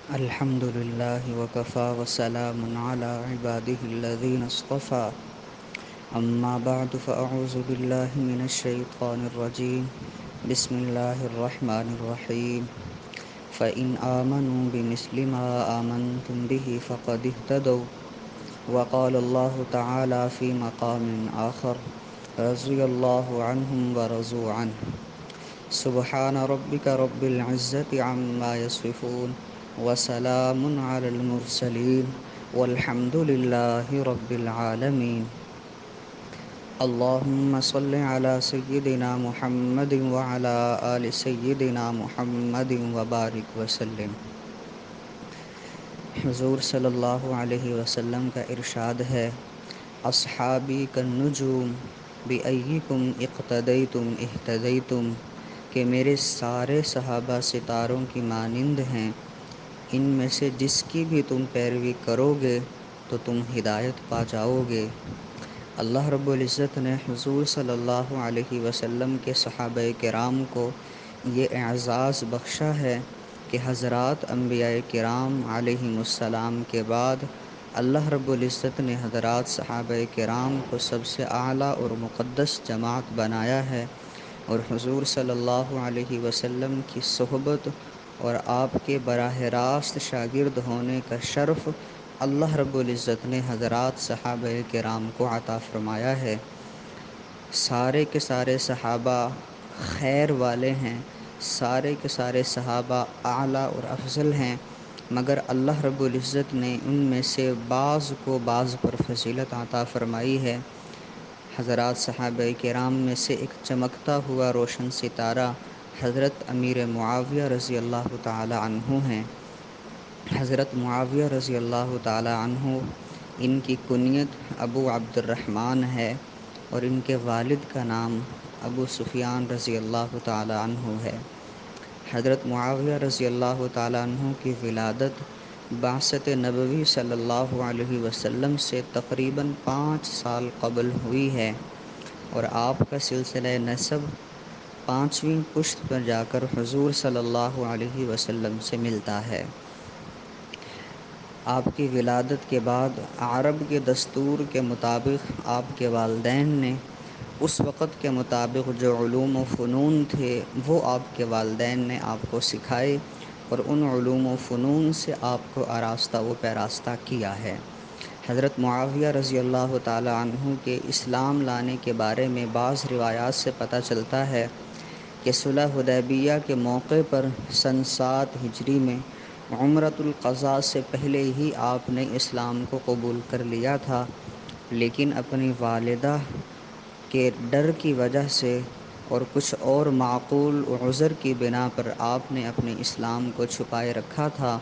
الحمد لله وكفى وسلام على عباده الذين اصطفى أما بعد فأعوذ بالله من الشيطان الرجيم بسم الله الرحمن الرحيم فإن آمنوا بمثل ما آمنتم به فقد اهتدوا وقال الله تعالى في مقام آخر رضي الله عنهم ورضوا عنه سبحان ربك رب العزة عما يصفون وسلام على المرسلين والحمد لله رب العالمين اللهم صل على سيدنا محمد وعلى آل سيدنا محمد وبارك وسلم۔ حضور صلی اللہ علیہ وسلم کا ارشاد ہے، اصحابی کالنجوم بأیکم اقتدیتم اہتدیتم، کہ میرے سارے صحابہ ستاروں کی مانند ہیں، ان میں سے جس کی بھی تم پیروی کرو گے تو تم ہدایت پا جاؤ گے۔ اللہ رب العزت نے حضور صلی اللہ علیہ وسلم کے صحابہ کرام کو یہ اعزاز بخشا ہے کہ حضرات انبیاء کرام علیہم السلام کے بعد اللہ رب العزت نے حضرات صحابہ کرام کو سب سے اعلیٰ اور مقدس جماعت بنایا ہے، اور حضور صلی اللہ علیہ وسلم کی صحبت اور آپ کے براہ راست شاگرد ہونے کا شرف اللہ رب العزت نے حضرات صحابہ کرام کو عطا فرمایا ہے۔ سارے کے سارے صحابہ خیر والے ہیں، سارے کے سارے صحابہ اعلیٰ اور افضل ہیں، مگر اللہ رب العزت نے ان میں سے بعض کو بعض پر فضیلت عطا فرمائی ہے۔ حضرات صحابہ کرام میں سے ایک چمکتا ہوا روشن ستارہ حضرت امیر معاویہ رضی اللہ تعالی عنہ ہیں۔ حضرت معاویہ رضی اللہ تعالی عنہ، ان کی کنیت ابو عبد الرحمن ہے، اور ان کے والد کا نام ابو سفیان رضی اللہ تعالی عنہ ہے۔ حضرت معاویہ رضی اللہ تعالی عنہ کی ولادت بعثت نبوی صلی اللہ علیہ وسلم سے تقریباً 5 سال قبل ہوئی ہے، اور آپ کا سلسلہ نسب 5ویں پشت پر جا کر حضور صلی اللہ علیہ وسلم سے ملتا ہے۔ آپ کی ولادت کے بعد عرب کے دستور کے مطابق آپ کے والدین نے اس وقت کے مطابق جو علوم و فنون تھے وہ آپ کے والدین نے آپ کو سکھائے، اور ان علوم و فنون سے آپ کو آراستہ و پیراستہ کیا ہے۔ حضرت معاویہ رضی اللہ تعالی عنہ کے اسلام لانے کے بارے میں بعض روایات سے پتہ چلتا ہے کہ صلح حدیبیہ کے موقع پر سن 7 ہجری میں عمرۃ القضاء سے پہلے ہی آپ نے اسلام کو قبول کر لیا تھا، لیکن اپنی والدہ کے ڈر کی وجہ سے اور کچھ اور معقول عذر کی بنا پر آپ نے اپنے اسلام کو چھپائے رکھا تھا۔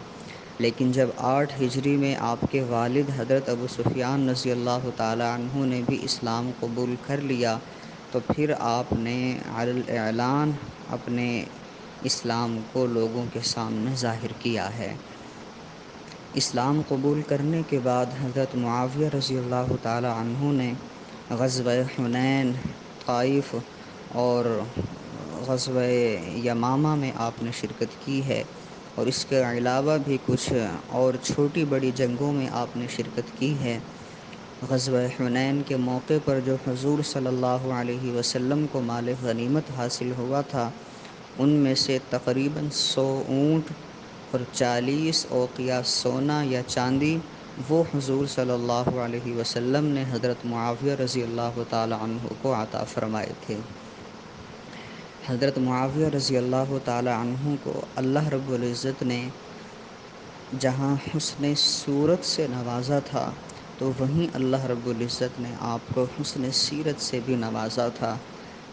لیکن جب 8 ہجری میں آپ کے والد حضرت ابو سفیان رضی اللہ تعالی عنہ نے بھی اسلام قبول کر لیا تو پھر آپ نے علی الاعلان اپنے اسلام کو لوگوں کے سامنے ظاہر کیا ہے۔ اسلام قبول کرنے کے بعد حضرت معاویہ رضی اللہ تعالی عنہ نے غزوہ حنین، طائف اور غزوہ یمامہ میں آپ نے شرکت کی ہے، اور اس کے علاوہ بھی کچھ اور چھوٹی بڑی جنگوں میں آپ نے شرکت کی ہے۔ غزوہ حنین کے موقع پر جو حضور صلی اللہ علیہ وسلم کو مال غنیمت حاصل ہوا تھا، ان میں سے تقریباً 100 اونٹ اور 40 اوقیہ سونا یا چاندی وہ حضور صلی اللہ علیہ وسلم نے حضرت معاویہ رضی اللہ تعالی عنہ کو عطا فرمائے تھے۔ حضرت معاویہ رضی اللہ تعالی عنہ کو اللہ رب العزت نے جہاں حسن صورت سے نوازا تھا تو وہیں اللہ رب العزت نے آپ کو حسن سیرت سے بھی نوازا تھا،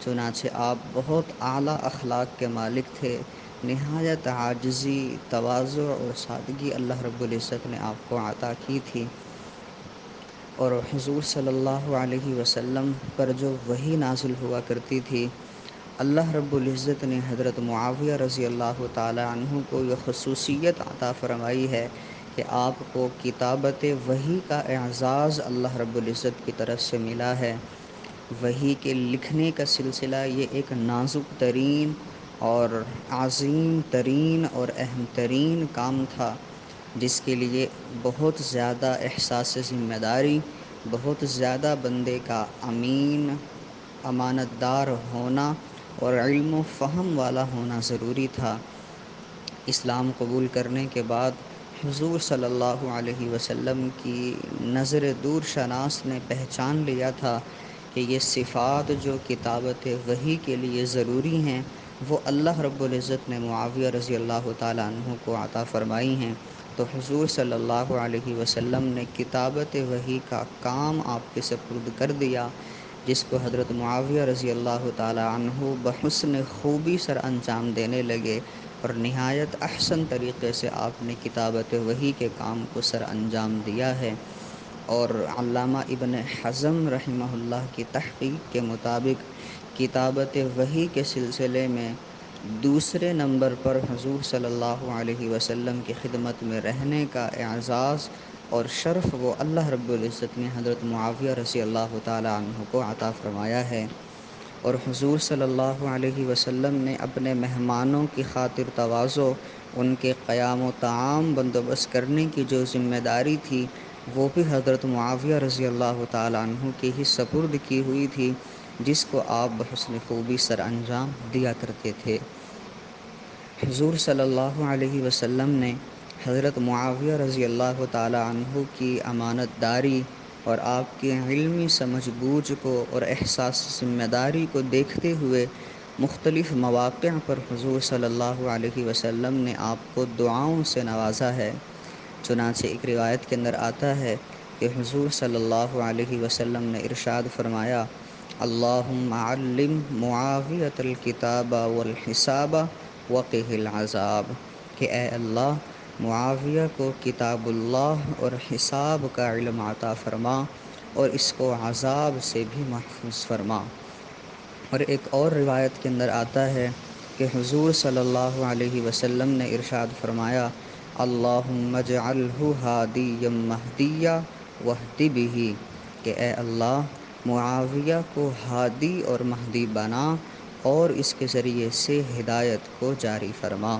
چنانچہ آپ بہت اعلیٰ اخلاق کے مالک تھے۔ نہایت عاجزی، تواضع اور سادگی اللہ رب العزت نے آپ کو عطا کی تھی، اور حضور صلی اللہ علیہ وسلم پر جو وحی نازل ہوا کرتی تھی، اللہ رب العزت نے حضرت معاویہ رضی اللہ تعالی عنہ کو یہ خصوصیت عطا فرمائی ہے کہ آپ کو کتابت وحی کا اعزاز اللہ رب العزت کی طرف سے ملا ہے۔ وحی کے لکھنے کا سلسلہ یہ ایک نازک ترین اور عظیم ترین اور اہم ترین کام تھا، جس کے لیے بہت زیادہ احساس ذمہ داری، بہت زیادہ بندے کا امین، امانت دار ہونا اور علم و فہم والا ہونا ضروری تھا۔ اسلام قبول کرنے کے بعد حضور صلی اللہ علیہ وسلم کی نظر دور شناس نے پہچان لیا تھا کہ یہ صفات جو کتابت وحی کے لیے ضروری ہیں وہ اللہ رب العزت نے معاویہ رضی اللہ تعالیٰ عنہ کو عطا فرمائی ہیں۔ تو حضور صلی اللہ علیہ وسلم نے کتابت وحی کا کام آپ کے سپرد کر دیا، جس کو حضرت معاویہ رضی اللہ تعالیٰ عنہ بحسن خوبی سر انجام دینے لگے، اور نہایت احسن طریقے سے آپ نے کتابت وحی کے کام کو سر انجام دیا ہے۔ اور علامہ ابن حزم رحمہ اللہ کی تحقیق کے مطابق کتابت وحی کے سلسلے میں دوسرے نمبر پر حضور صلی اللہ علیہ وسلم کی خدمت میں رہنے کا اعزاز اور شرف وہ اللہ رب العزت نے حضرت معاویہ رضی اللہ تعالیٰ عنہ کو عطا فرمایا ہے۔ اور حضور صلی اللہ علیہ وسلم نے اپنے مہمانوں کی خاطر تواضع، ان کے قیام و طعام بندوبست کرنے کی جو ذمہ داری تھی وہ بھی حضرت معاویہ رضی اللہ تعالیٰ عنہ کی ہی سپرد کی ہوئی تھی، جس کو آپ بحسن خوبی سر انجام دیا کرتے تھے۔ حضور صلی اللہ علیہ وسلم نے حضرت معاویہ رضی اللہ تعالیٰ عنہ کی امانت داری اور آپ کی علمی سمجھ بوجھ کو اور احساس ذمہ داری کو دیکھتے ہوئے مختلف مواقع پر حضور صلی اللہ علیہ وسلم نے آپ کو دعاؤں سے نوازا ہے۔ چنانچہ ایک روایت کے اندر آتا ہے کہ حضور صلی اللہ علیہ وسلم نے ارشاد فرمایا، اللہم علم معاویۃ الکتاب والحساب وقہ العذاب، کہ اے اللہ معاویہ کو کتاب اللہ اور حساب کا علم عطا فرما اور اس کو عذاب سے بھی محفوظ فرما۔ اور ایک اور روایت کے اندر آتا ہے کہ حضور صلی اللہ علیہ وسلم نے ارشاد فرمایا، اللہم اجعلہ ہادیا مہدیا واہد بہ، کہ اے اللہ معاویہ کو ہادی اور مہدی بنا اور اس کے ذریعے سے ہدایت کو جاری فرما۔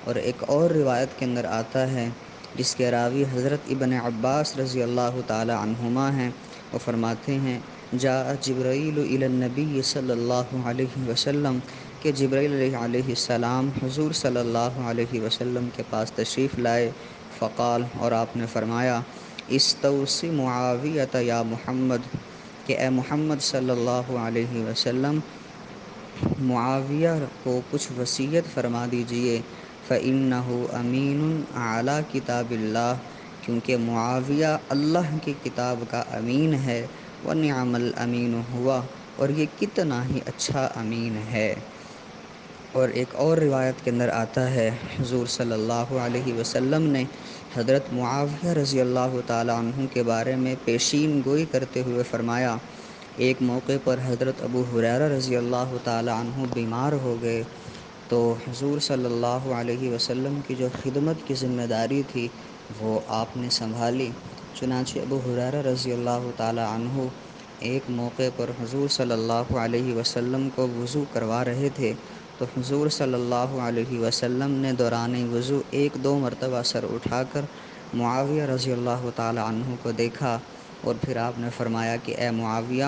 اور ایک اور روایت کے اندر آتا ہے جس کے راوی حضرت ابن عباس رضی اللہ تعالی عنہما ہیں، وہ فرماتے ہیں، جاء جبرائیل الی النبی صلی اللہ علیہ وسلم، کہ جبرائیل علیہ السلام حضور صلی اللہ علیہ وسلم کے پاس تشریف لائے، فقال، اور آپ نے فرمایا، استوصی معاویۃ یا محمد، کہ اے محمد صلی اللہ علیہ وسلم معاویہ کو کچھ وصیت فرما دیجئے، فَإِنَّهُ أَمِينٌ عَلَى كِتَابِ اللَّهِ، کیونکہ معاویہ اللہ کی کتاب کا امین ہے، وَنِعْمَ الْأَمِينُ هُوَ، اور یہ کتنا ہی اچھا امین ہے۔ اور ایک اور روایت کے اندر آتا ہے حضور صلی اللہ علیہ وسلم نے حضرت معاویہ رضی اللہ تعالیٰ عنہ کے بارے میں پیشین گوئی کرتے ہوئے فرمایا، ایک موقع پر حضرت ابو ہریرہ رضی اللہ تعالیٰ عنہ بیمار ہو گئے تو حضور صلی اللہ علیہ وسلم کی جو خدمت کی ذمہ داری تھی وہ آپ نے سنبھالی۔ چنانچہ ابو ہریرہ رضی اللہ تعالیٰ عنہ ایک موقع پر حضور صلی اللہ علیہ وسلم کو وضو کروا رہے تھے تو حضور صلی اللہ علیہ وسلم نے دوران وضو ایک دو مرتبہ سر اٹھا کر معاویہ رضی اللہ تعالیٰ عنہ کو دیکھا، اور پھر آپ نے فرمایا کہ اے معاویہ،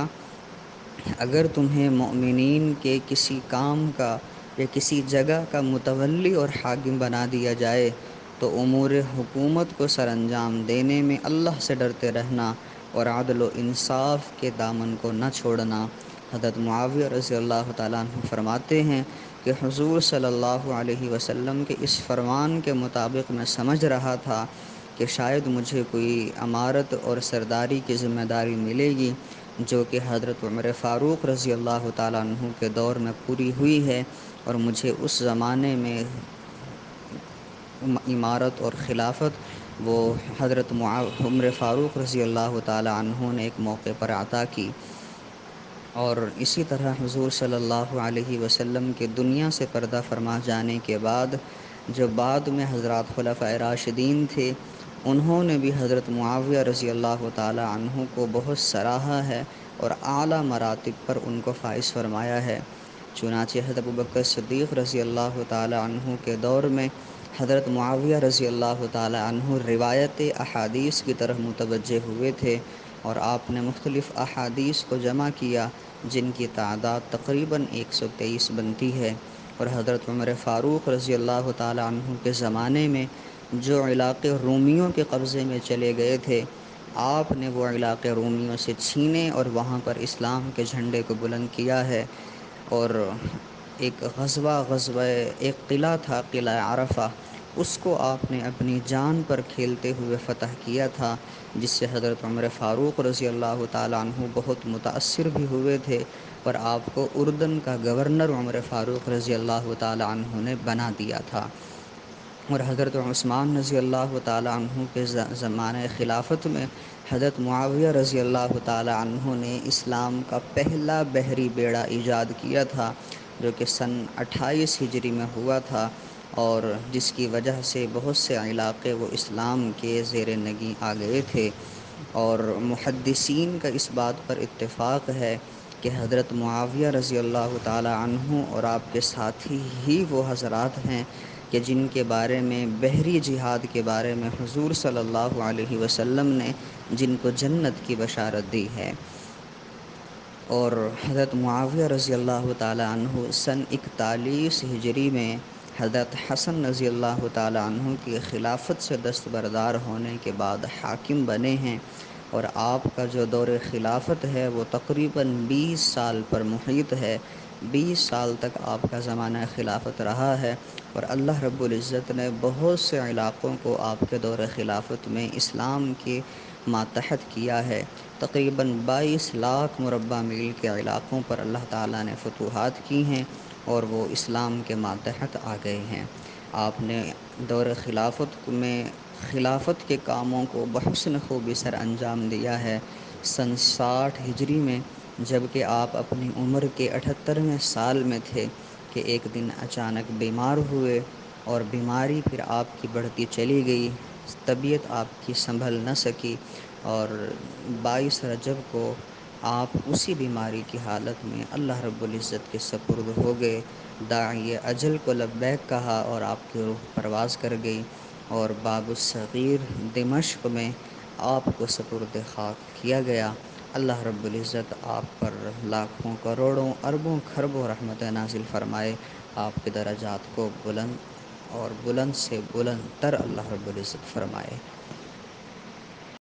اگر تمہیں مومنین کے کسی کام کا یا کسی جگہ کا متولی اور حاکم بنا دیا جائے تو امور حکومت کو سر انجام دینے میں اللہ سے ڈرتے رہنا اور عدل و انصاف کے دامن کو نہ چھوڑنا۔ حضرت معاویہ رضی اللہ تعالیٰ عنہ فرماتے ہیں کہ حضور صلی اللہ علیہ وسلم کے اس فرمان کے مطابق میں سمجھ رہا تھا کہ شاید مجھے کوئی امارت اور سرداری کی ذمہ داری ملے گی، جو کہ حضرت عمر فاروق رضی اللہ تعالیٰ عنہ کے دور میں پوری ہوئی ہے، اور مجھے اس زمانے میں امارت اور خلافت وہ حضرت عمر فاروق رضی اللہ تعالیٰ عنہ نے ایک موقع پر عطا کی۔ اور اسی طرح حضور صلی اللہ علیہ وسلم کے دنیا سے پردہ فرما جانے کے بعد جو بعد میں حضرات خلفائے راشدین تھے، انہوں نے بھی حضرت معاویہ رضی اللہ تعالیٰ عنہ کو بہت سراہا ہے اور اعلیٰ مراتب پر ان کو فائز فرمایا ہے۔ چنانچہ حضرت ابوبکر صدیق رضی اللہ تعالیٰ عنہ کے دور میں حضرت معاویہ رضی اللہ تعالی عنہ روایت احادیث کی طرف متوجہ ہوئے تھے اور آپ نے مختلف احادیث کو جمع کیا جن کی تعداد تقریباً 123 بنتی ہے، اور حضرت عمر فاروق رضی اللہ تعالی عنہ کے زمانے میں جو علاقے رومیوں کے قبضے میں چلے گئے تھے، آپ نے وہ علاقے رومیوں سے چھینے اور وہاں پر اسلام کے جھنڈے کو بلند کیا ہے۔ اور ایک غزوہ ایک قلعہ تھا، قلعہ عرفہ، اس کو آپ نے اپنی جان پر کھیلتے ہوئے فتح کیا تھا، جس سے حضرت عمر فاروق رضی اللہ تعالیٰ عنہ بہت متاثر بھی ہوئے تھے، اور آپ کو اردن کا گورنر عمر فاروق رضی اللہ تعالیٰ عنہ نے بنا دیا تھا۔ اور حضرت عثمان رضی اللہ تعالیٰ عنہ کے زمانہ خلافت میں حضرت معاویہ رضی اللہ تعالیٰ عنہ نے اسلام کا پہلا بحری بیڑا ایجاد کیا تھا، جو کہ سن 28 ہجری میں ہوا تھا، اور جس کی وجہ سے بہت سے علاقے وہ اسلام کے زیر نگیں آ گئے تھے۔ اور محدثین کا اس بات پر اتفاق ہے کہ حضرت معاویہ رضی اللہ تعالی عنہ اور آپ کے ساتھی ہی وہ حضرات ہیں کہ جن کے بارے میں بحری جہاد کے بارے میں حضور صلی اللہ علیہ وسلم نے جن کو جنت کی بشارت دی ہے۔ اور حضرت معاویہ رضی اللہ تعالی عنہ سن 41 ہجری میں حضرت حسن رضی اللہ تعالی عنہ کی خلافت سے دستبردار ہونے کے بعد حاکم بنے ہیں، اور آپ کا جو دور خلافت ہے وہ تقریباً 20 سال پر محیط ہے۔ 20 سال تک آپ کا زمانہ خلافت رہا ہے، اور اللہ رب العزت نے بہت سے علاقوں کو آپ کے دور خلافت میں اسلام کے ماتحت کیا ہے۔ تقریباً 22 لاکھ مربع میل کے علاقوں پر اللہ تعالیٰ نے فتوحات کی ہیں، اور وہ اسلام کے ماتحت آ گئے ہیں۔ آپ نے دور خلافت میں خلافت کے کاموں کو بحسن خوبی سر انجام دیا ہے۔ سن 60 ہجری میں جب کہ آپ اپنی عمر کے 78ویں سال میں تھے کہ ایک دن اچانک بیمار ہوئے، اور بیماری پھر آپ کی بڑھتی چلی گئی، طبیعت آپ کی سنبھل نہ سکی، اور 22 رجب کو آپ اسی بیماری کی حالت میں اللہ رب العزت کے سپرد ہو گئے۔ داعی اجل کو لبیک کہا اور آپ کی روح پرواز کر گئی، اور باب الصغیر دمشق میں آپ کو سپرد خاک کیا گیا۔ اللہ رب العزت آپ پر لاکھوں کروڑوں اربوں خربوں رحمت نازل فرمائے، آپ کے درجات کو بلند اور بلند سے بلند تر اللہ رب العزت فرمائے۔